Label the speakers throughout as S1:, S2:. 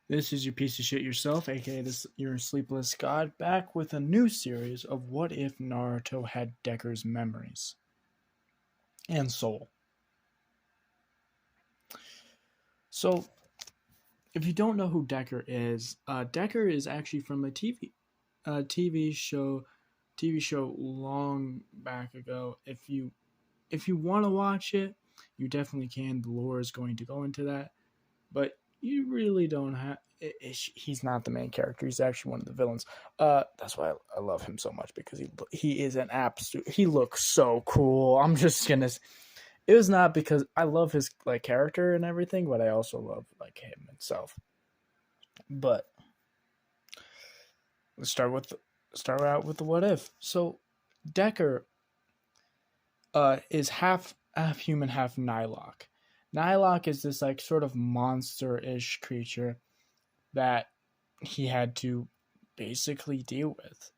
S1: This is your piece of shit yourself, aka this your sleepless god, back with a new series of what if Naruto had Decker's memories and soul. So, if you don't know who Decker is actually from a TV show long back ago. If you want to watch it, you definitely can. The lore is going to go into that, but you really don't have. He's not the main character. He's actually one of the villains. That's why I love him so much because he is an absolute. He looks so cool. I'm just gonna. It was not because I love his like character and everything, but I also love like him himself. But let's start out with the what if. So Decker is half human, half Nylok. Nylok is this like sort of monster-ish creature that he had to basically deal with.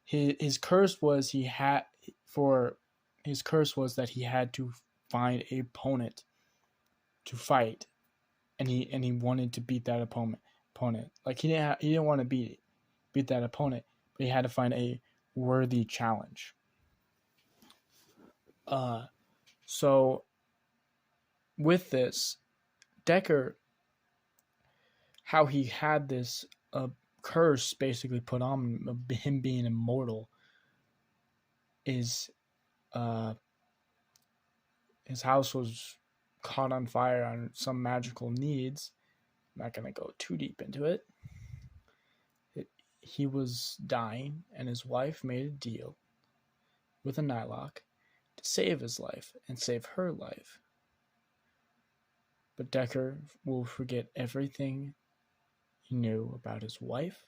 S1: His curse was that he had to find a opponent to fight, and he wanted to beat that opponent. Like he didn't want to beat that opponent, but he had to find a worthy challenge. So with this, Decker, how he had this curse basically put on him being immortal is his house was caught on fire on some magical needs. I'm not going to go too deep into it. He was dying, and his wife made a deal with a Nylok to save his life and save her life. But Decker will forget everything he knew about his wife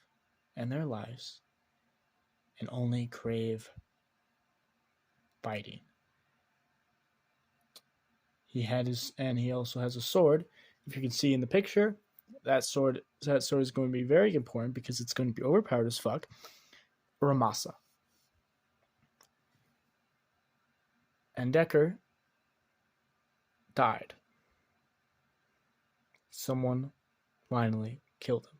S1: and their lives and only crave fighting. He also has a sword. If you can see in the picture, that sword is going to be very important because it's going to be overpowered as fuck. Ramasa. And Decker died. Someone finally killed him.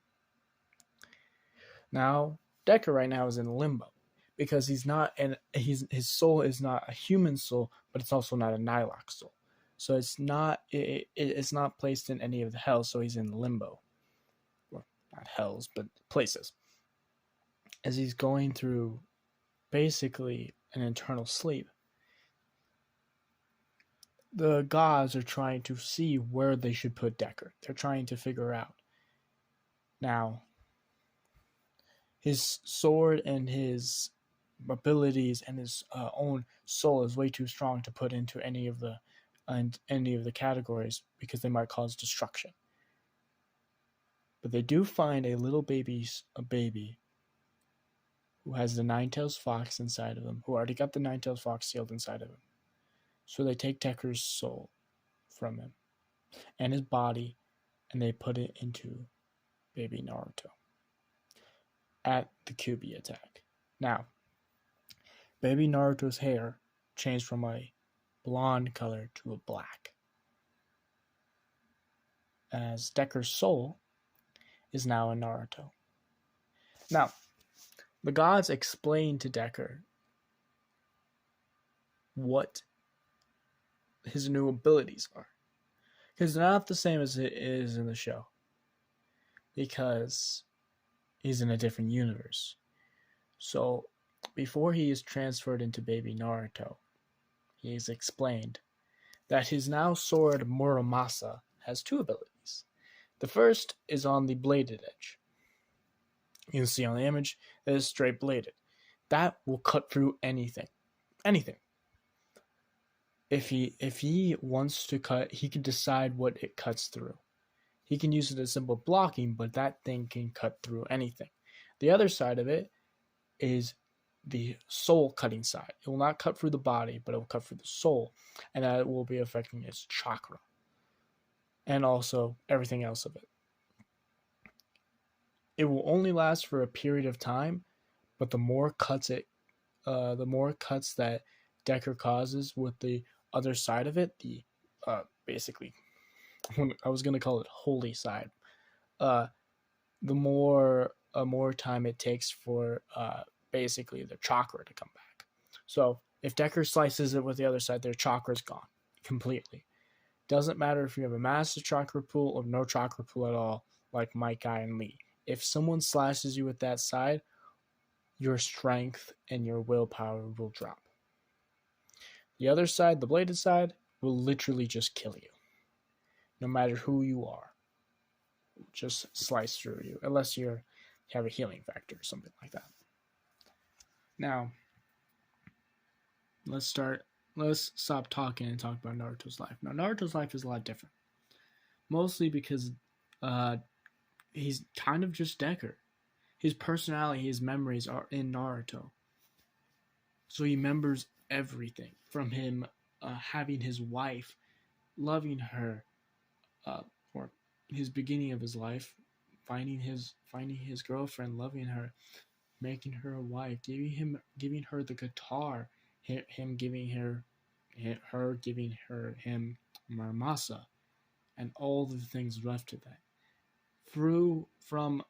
S1: Now, Decker right now is in limbo because his soul is not a human soul, but it's also not a Nylok soul. So it's not placed in any of the hells, so he's in limbo. Well, not hells, but places. As he's going through basically an eternal sleep, the gods are trying to see where they should put Decker. They're trying to figure out. Now, his sword and his abilities and his own soul is way too strong to put into any of the categories because they might cause destruction. But they do find a baby who has the Nine-Tails Fox inside of him, who already got the Nine-Tails Fox sealed inside of him. So they take Decker's soul from him and his body, and they put it into baby Naruto at the Kyuubi attack. Now, baby Naruto's hair changed from a blonde color to a black, as Decker's soul is now in Naruto. Now, the gods explain to Decker what his new abilities are, because they're not the same as it is in the show, because he's in a different universe. So before he is transferred into baby Naruto, he is explained that his now sword Muramasa has two abilities. The first is on the bladed edge. You can see on the image that is straight bladed. That will cut through anything. Anything. If he wants to cut, he can decide what it cuts through. He can use it as simple blocking, but that thing can cut through anything. The other side of it is the soul cutting side. It will not cut through the body, but it will cut through the soul, and that will be affecting its chakra and also everything else of it. It will only last for a period of time, but the more cuts that Decker causes with the other side of it, the basically, I was going to call it holy side, uh, more time it takes for basically their chakra to come back. So if Decker slices it with the other side, their chakra's gone completely. Doesn't matter if you have a massive chakra pool or no chakra pool at all, like Mike, Guy, and Lee. If someone slashes you with that side, your strength and your willpower will drop. The other side, the bladed side, will literally just kill you. No matter who you are. Just slice through you. Unless you have a healing factor or something like that. Now, let's stop talking and talk about Naruto's life. Now, Naruto's life is a lot different. Mostly because he's kind of just Decker. His personality, his memories are in Naruto. So he remembers everything from him having his wife, loving her, or his beginning of his life, finding his girlfriend, loving her, making her a wife, giving her the guitar, him giving him Muramasa, and all the things left to that. From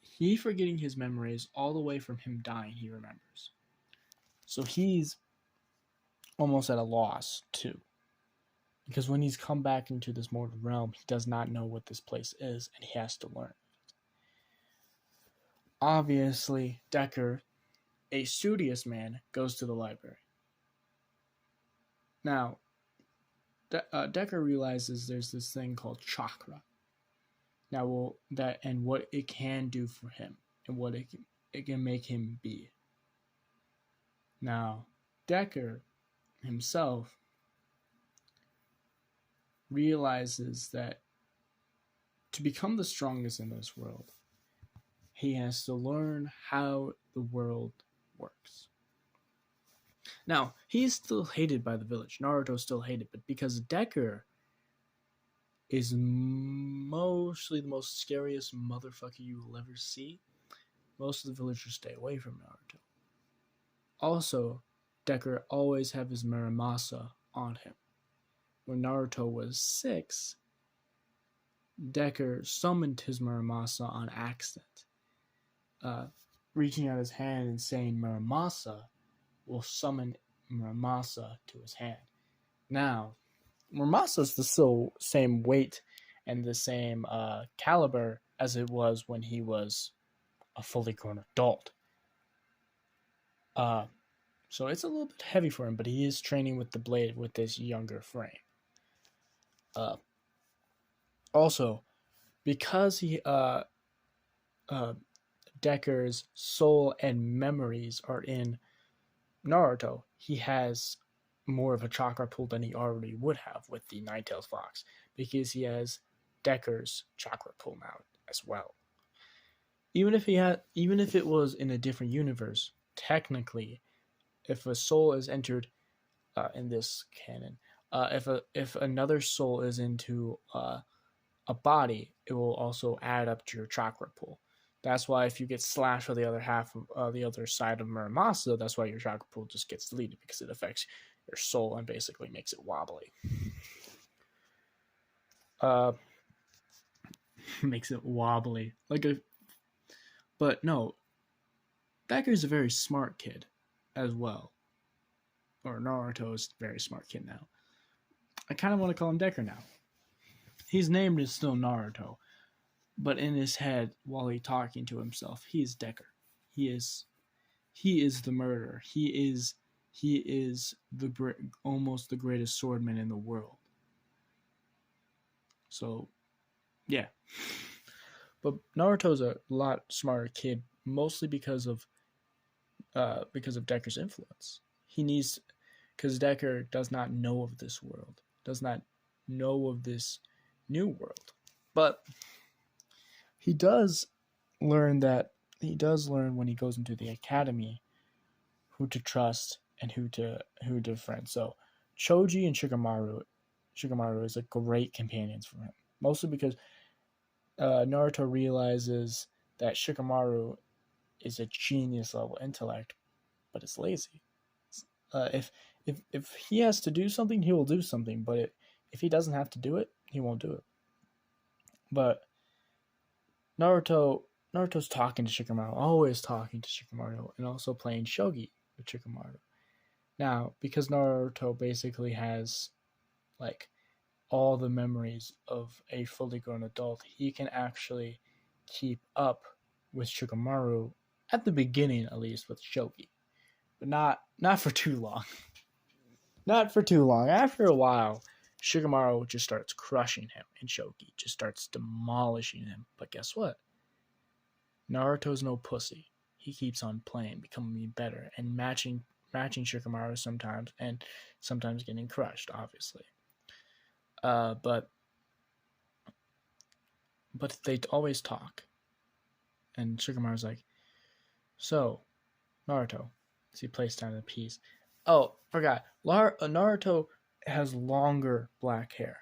S1: he forgetting his memories all the way from him dying, he remembers. So he's almost at a loss too. Because when he's come back into this mortal realm, he does not know what this place is, and he has to learn. Obviously, Decker, a studious man, goes to the library. Now, Decker realizes there's this thing called chakra. Now, what it can do for him, and what it can make him be. Now, Decker himself realizes that to become the strongest in this world, he has to learn how the world works. Now, he's still hated by the village. Naruto's still hated, but because Decker is mostly the most scariest motherfucker you will ever see, most of the villagers stay away from Naruto. Also, Decker always have his Muramasa on him. When Naruto was 6, Decker summoned his Muramasa on accident. Reaching out his hand and saying Muramasa will summon Muramasa to his hand. Now, Muramasa is the same weight and the same caliber as it was when he was a fully grown adult. So it's a little bit heavy for him, but he is training with the blade with this younger frame. Also, because Decker's soul and memories are in Naruto, he has more of a chakra pool than he already would have with the Nine-Tailed Fox, because he has Decker's chakra pool now as well. Even if it was in a different universe, technically, if a soul is entered in this canon, if another soul is into a body, it will also add up to your chakra pool. That's why if you get slashed with the other half of the other side of Muramasa, that's why your chakra pool just gets deleted, because it affects your soul and basically makes it wobbly. Makes it wobbly. But no, Decker's a very smart kid as well. Or Naruto is a very smart kid now. I kind of want to call him Decker now. His name is still Naruto, but in his head, while he's talking to himself, he is Decker. He is the murderer. He is almost the greatest swordman in the world. So, yeah. But Naruto's a lot smarter kid, mostly because of Decker's influence. Because Decker does not know of this world, does not know of this new world, but he does learn when he goes into the academy who to trust and who to friend. So Choji and Shikamaru is a great companions for him, mostly because Naruto realizes that Shikamaru is a genius level intellect, but it's lazy. If he has to do something, he will do something, but if he doesn't have to do it, he won't do it. But Naruto Naruto's talking to Shikamaru, always talking to Shikamaru, and also playing shogi with Shikamaru. Now, because Naruto basically has like all the memories of a fully grown adult, he can actually keep up with Shikamaru at the beginning, at least with shogi, but not for too long. Not for too long. After a while, Shikamaru just starts crushing him, and Shogi just starts demolishing him. But guess what? Naruto's no pussy. He keeps on playing, becoming better, and matching Shikamaru sometimes, and sometimes getting crushed, obviously. Uh, but but they always talk, and Shikamaru's like, "So, Naruto," as he plays down the piece. Oh, forgot. Naruto has longer black hair.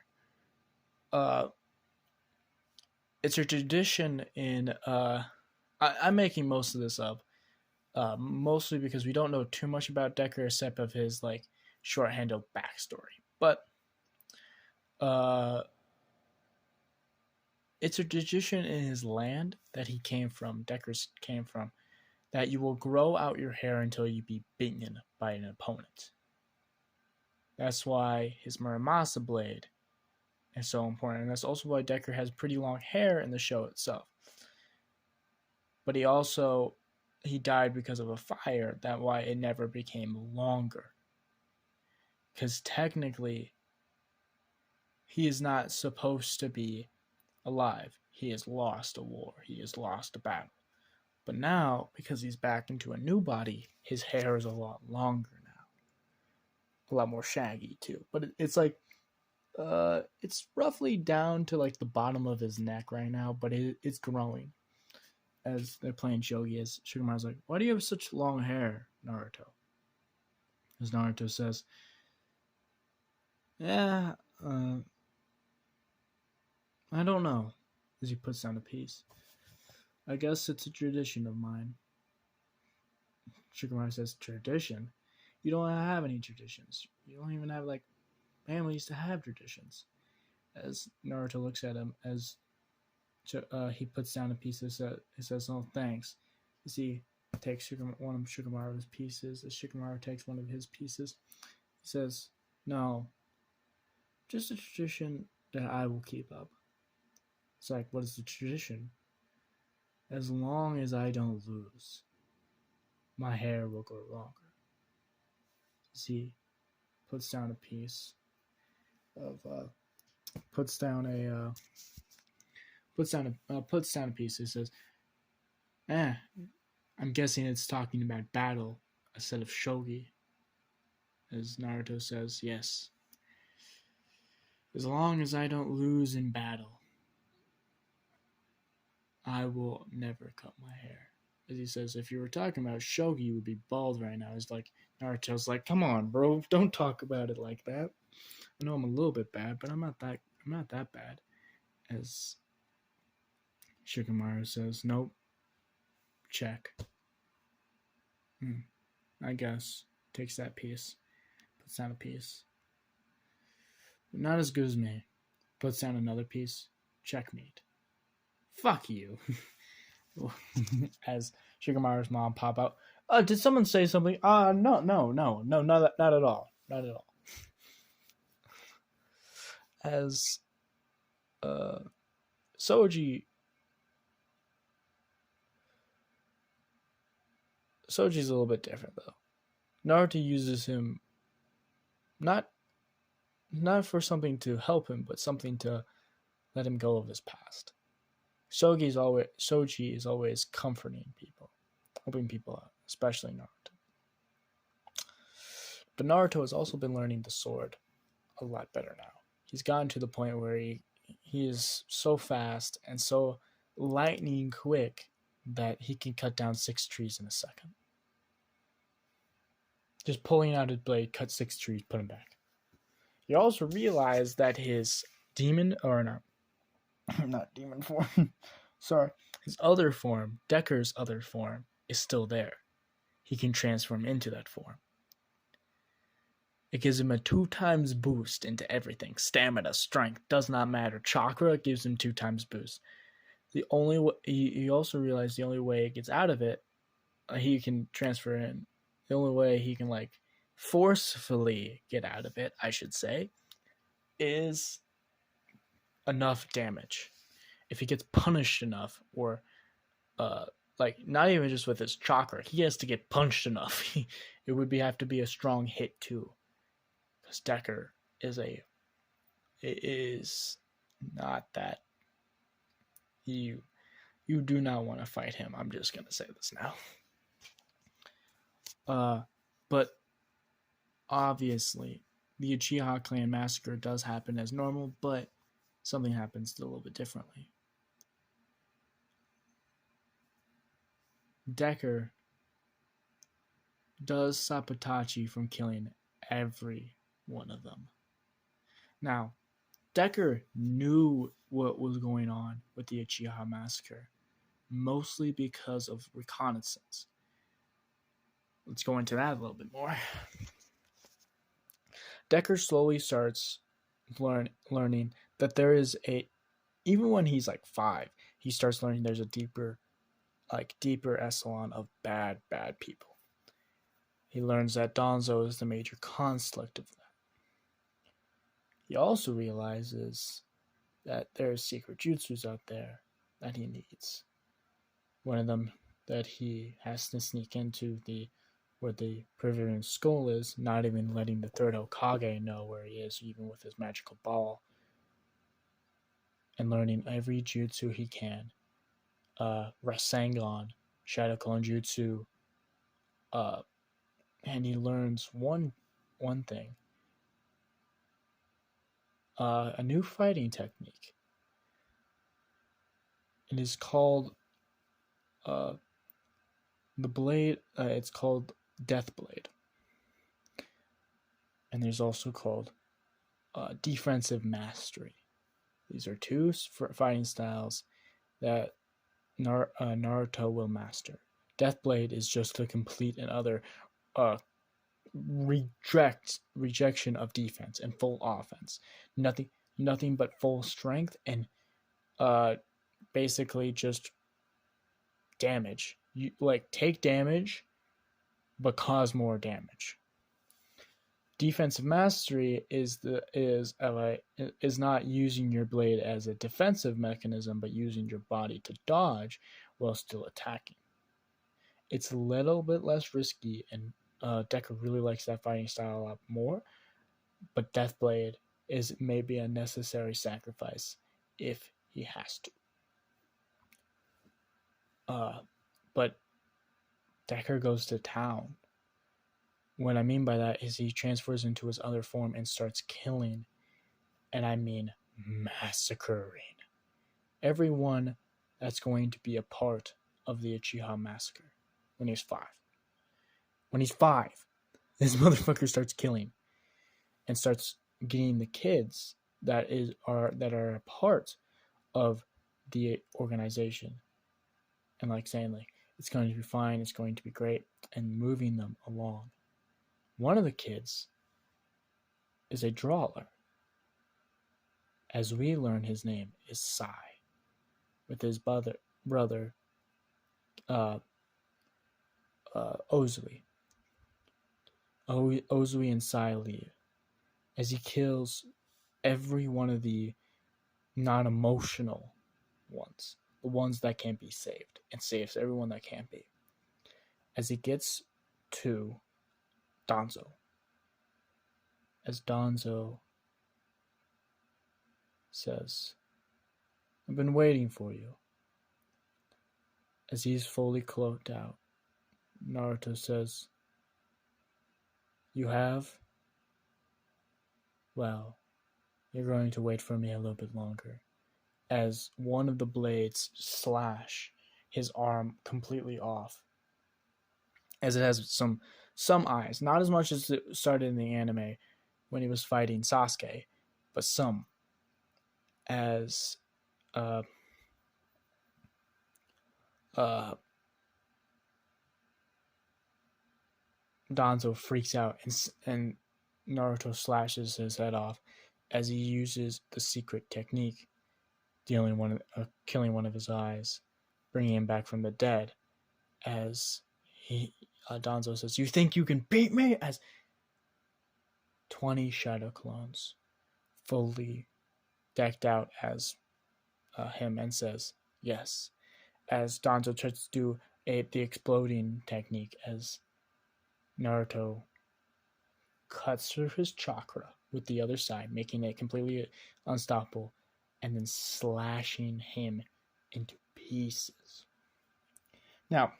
S1: Uh, it's a tradition in I'm making most of this up, mostly because we don't know too much about Decker except of his like short-handled backstory. But uh, it's a tradition in his land that he came from, Decker's came from, that you will grow out your hair until you be beaten by an opponent. That's why his Muramasa blade is so important, and that's also why Decker has pretty long hair in the show itself. But he died because of a fire. That's why it never became longer. Because technically, he is not supposed to be alive. He has lost a war. He has lost a battle. But now, because he's back into a new body, his hair is a lot longer now. A lot more shaggy too. But it's like, it's roughly down to like the bottom of his neck right now, but it's growing. As they're playing shogi, as Shikamaru's like, "Why do you have such long hair, Naruto?" As Naruto says, "Yeah, I don't know." As he puts down a piece, "I guess it's a tradition of mine." Shikamaru says, "Tradition? You don't have any traditions. You don't even have like families to have traditions." As Naruto looks at him, as he puts down a piece, he says, "Oh, thanks." As he takes one of Shikamaru's pieces, as Shikamaru takes one of his pieces, he says, "No, just a tradition that I will keep up." It's like, what is the tradition? "As long as I don't lose, my hair will grow longer." As he puts down a piece of, puts down a piece. He says, I'm guessing it's talking about battle instead of shogi." As Naruto says, "Yes. As long as I don't lose in battle, I will never cut my hair." As he says, "If you were talking about shogi, you would be bald right now." It's like, Naruto's like, "Come on, bro, don't talk about it like that. I know I'm a little bit bad, but I'm not that bad." As Shikamaru says, "Nope. Check." I guess. Takes that piece. Puts down a piece. But not as good as me. Puts down another piece. Checkmate. "Fuck you." As Shikamaru's mom pop out. Did someone say something? No, not at all. Not at all. As Soji's a little bit different though. Naruto uses him not for something to help him, but something to let him go of his past. Soji is always comforting people, helping people out, especially Naruto. But Naruto has also been learning the sword a lot better now. He's gotten to the point where he is so fast and so lightning quick that he can cut down 6 trees in a second. Just pulling out his blade, cut 6 trees, put him back. You also realize that his demon, or not demon form, sorry, his other form, Decker's other form, is still there. He can transform into that form. It gives him a 2 times boost into everything. Stamina, strength, does not matter. Chakra gives him 2 times boost. The only way he also realized the only way it gets out of it, he can transfer in. The only way he can like forcefully get out of it, I should say, is enough damage. If he gets punished enough, or uh, like not even just with his chakra, he has to get punched enough. It would have to be a strong hit too, because Decker is not that you do not want to fight him. I'm just gonna say this now. But obviously, the Uchiha clan massacre does happen as normal, but something happens a little bit differently. Decker does stop Itachi from killing every one of them. Now, Decker knew what was going on with the Uchiha massacre, mostly because of reconnaissance. Let's go into that a little bit more. Decker slowly starts learning that there is even when he's like 5, he starts learning there's a deeper echelon of bad people. He learns that Danzo is the major conflict of that. He also realizes that there's secret jutsus out there that he needs. One of them that he has to sneak into where the Privian Skull is, not even letting the third Hokage know where he is, even with his magical ball. And learning every jutsu he can. Rasengan, Shadow Clone Jutsu, and he learns one thing. A new fighting technique. It is called the blade. It's called Death Blade, and there's also called Defensive Mastery. These are two fighting styles that Naruto will master. Death Blade is just a complete and utter rejection of defense and full offense. Nothing but full strength and basically just damage. You like take damage, but cause more damage. Defensive mastery is not using your blade as a defensive mechanism, but using your body to dodge while still attacking. It's a little bit less risky, and Decker really likes that fighting style a lot more. But Deathblade is maybe a necessary sacrifice if he has to. But Decker goes to town. What I mean by that is he transfers into his other form and starts killing, and I mean massacring, everyone that's going to be a part of the Uchiha massacre when he's 5. When he's 5, this motherfucker starts killing and starts getting the kids that are a part of the organization and like saying like it's going to be fine, it's going to be great, and moving them along. One of the kids is a drawler. As we learn, his name is Sai, with his brother Ozui. Ozui and Sai leave as he kills every one of the non-emotional ones, the ones that can't be saved, and saves everyone that can't be. As he gets to Danzo, as Danzo says, "I've been waiting for you." As he's fully cloaked out, Naruto says, "You have? Well, you're going to wait for me a little bit longer." As one of the blades slash his arm completely off, as it has some eyes, not as much as it started in the anime when he was fighting Sasuke, but some. As Danzo freaks out and Naruto slashes his head off as he uses the secret technique killing one of his eyes, bringing him back from the dead. As Danzo says, "You think you can beat me?" As 20 shadow clones, fully decked out as him, and says, "Yes." As Danzo tries to do the exploding technique, as Naruto cuts through his chakra with the other side, making it completely unstoppable, and then slashing him into pieces. Now,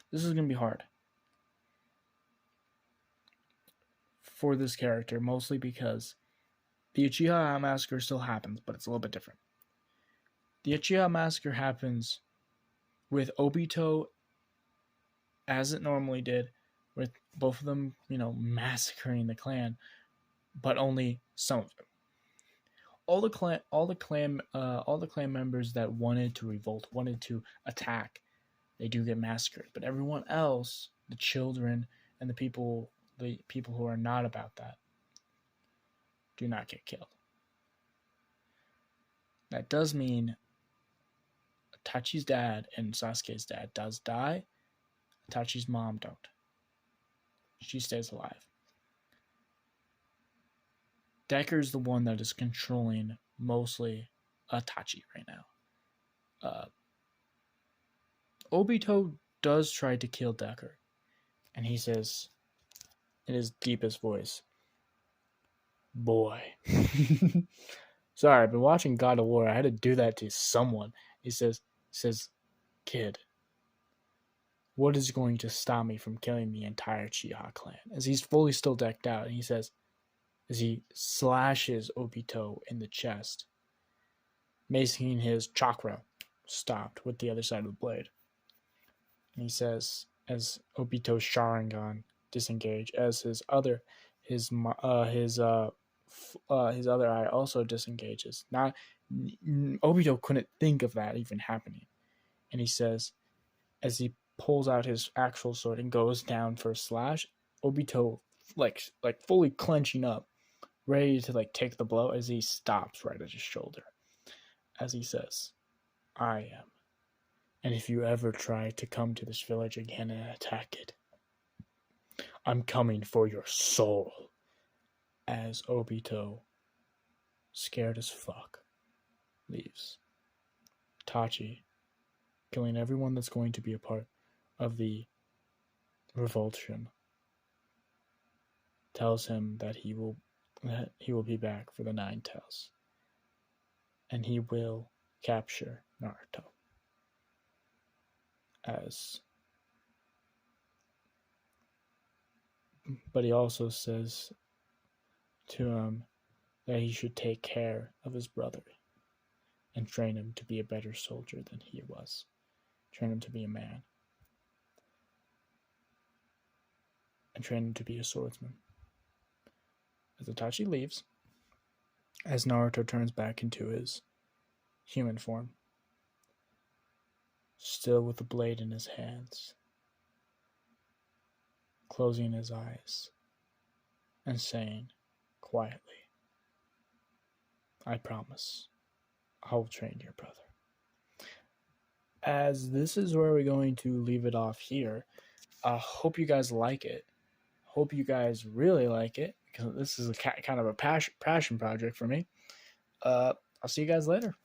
S1: this is going to be hard for this character, mostly because the Uchiha Massacre still happens, but it's a little bit different. The Uchiha Massacre happens with Obito as it normally did, with both of them, massacring the clan, but only some of them. All the clan members that wanted to revolt, wanted to attack, they do get massacred. But everyone else, the children and the people who are not about that, do not get killed. That does mean Itachi's dad and Sasuke's dad does die. Itachi's mom don't. She stays alive. Decker's the one that is controlling mostly Itachi right now. Obito does try to kill Decker, and he says in his deepest voice, "Boy." Sorry, I've been watching God of War. I had to do that to someone. He says, "Kid, what is going to stop me from killing the entire Uchiha clan?" As he's fully still decked out, and he says, as he slashes Obito in the chest, making his chakra stopped with the other side of the blade. And he says, as Obito's Sharingan disengage, as his other eye also disengages. Not Obito couldn't think of that even happening. And he says, as he pulls out his actual sword and goes down for a slash, Obito like fully clenching up, ready to take the blow, as he stops right at his shoulder, as he says, "I am. And if you ever try to come to this village again and attack it, I'm coming for your soul." As Obito, scared as fuck, leaves. Itachi, killing everyone that's going to be a part of the revulsion, tells him that he will be back for the Nine Tails, and he will capture Naruto. But he also says to him that he should take care of his brother and train him to be a better soldier than he was. Train him to be a man. And train him to be a swordsman. As Itachi leaves, as Naruto turns back into his human form, still with the blade in his hands, closing his eyes and saying quietly, "I promise I will train your brother." As this is where we're going to leave it off here. Hope you guys like it. Hope you guys really like it, because this is kind of a passion project for me. I'll see you guys later.